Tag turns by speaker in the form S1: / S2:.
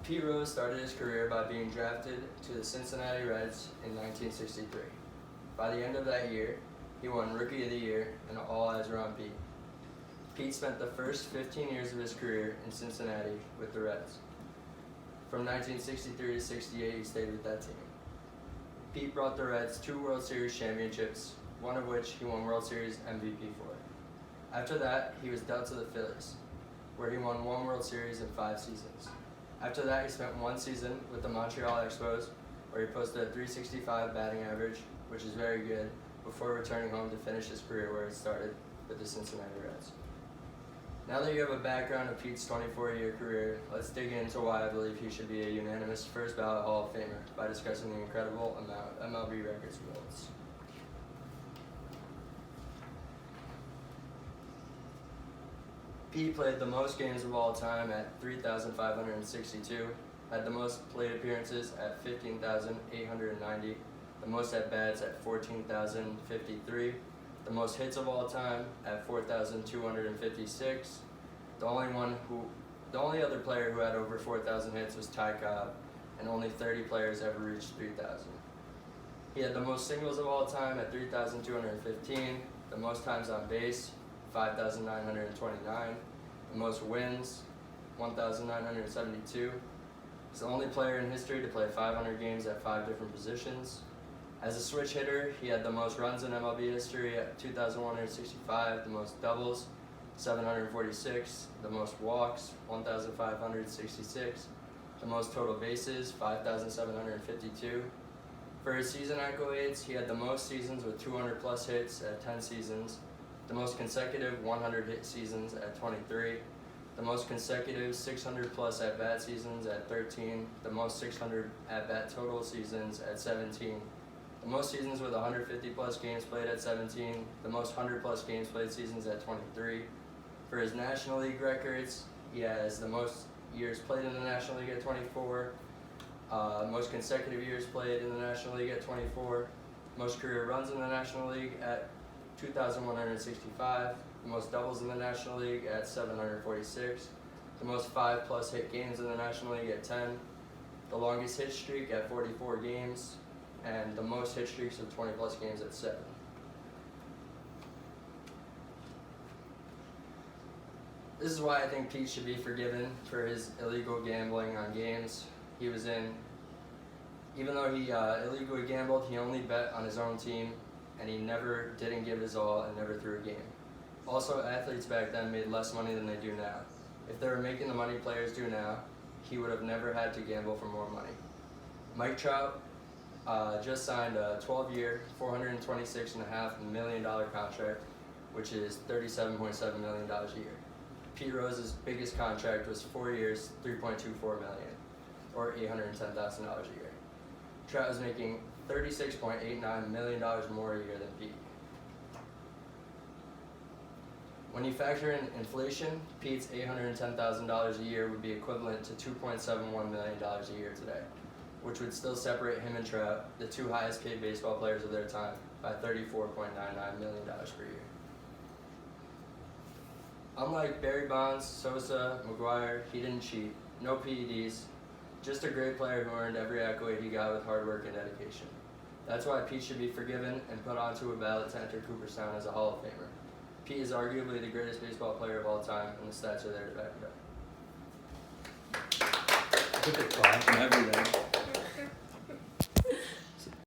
S1: Pete Rose started his career by being drafted to the Cincinnati Reds in 1963. By the end of that year, he won Rookie of the Year, and all eyes were on Pete. Pete spent the first 15 years of his career in Cincinnati with the Reds. From 1963 to 68, he stayed with that team. Pete brought the Reds 2 World Series championships, one of which he won World Series MVP for. After that, he was dealt to the Phillies, where he won 1 World Series in 5 seasons. After that, he spent 1 season with the Montreal Expos, where he posted a .365 batting average, which is very good, before returning home to finish his career where it started with the Cincinnati Reds. Now that you have a background of Pete's 24-year career, let's dig into why I believe he should be a unanimous first ballot Hall of Famer by discussing the incredible amount of MLB records he holds. Pete played the most games of all time at 3,562, had the most plate appearances at 15,890, the most at-bats at 14,053, the most hits of all time at 4,256. The only other player who had over 4,000 hits was Ty Cobb, and only 30 players ever reached 3,000. He had the most singles of all time at 3,215, the most times on base, 5,929, the most wins, 1,972. He's the only player in history to play 500 games at 5 different positions. As a switch hitter, he had the most runs in MLB history at 2,165, the most doubles, 746, the most walks, 1,566, the most total bases, 5,752. For his season accolades, he had the most seasons with 200 plus hits at 10 seasons, the most consecutive 100 hit seasons at 23, the most consecutive 600 plus at-bat seasons at 13, the most 600 at-bat total seasons at 17, the most seasons with 150 plus games played at 17, the most 100 plus games played seasons at 23. For his National League records, he has the most years played in the National League at 24, most consecutive years played in the National League at 24, most career runs in the National League at 2,165, the most doubles in the National League at 746, the most 5+ hit games in the National League at 10, the longest hit streak at 44 games, and the most hit streaks of 20+ games at 7. This is why I think Pete should be forgiven for his illegal gambling on games he was in. Even though he illegally gambled, he only bet on his own team, and he never didn't give his all and never threw a game. Also, athletes back then made less money than they do now. If they were making the money players do now, he would have never had to gamble for more money. Mike Trout just signed a 12-year, $426.5 million contract, which is $37.7 million a year. Pete Rose's biggest contract was 4 years, $3.24 million, or $810,000 a year. Trout was making $36.89 million more a year than Pete. When you factor in inflation, Pete's $810,000 a year would be equivalent to $2.71 million a year today, which would still separate him and Trout, the 2 highest paid baseball players of their time, by $34.99 million per year. Unlike Barry Bonds, Sosa, McGwire, he didn't cheat, no PEDs, just a great player who earned every accolade he got with hard work and dedication. That's why Pete should be forgiven and put onto a ballot to enter Cooperstown as a Hall of Famer. Pete is arguably the greatest baseball player of all time, and the stats are there to back it up.
S2: Look at clapping every day.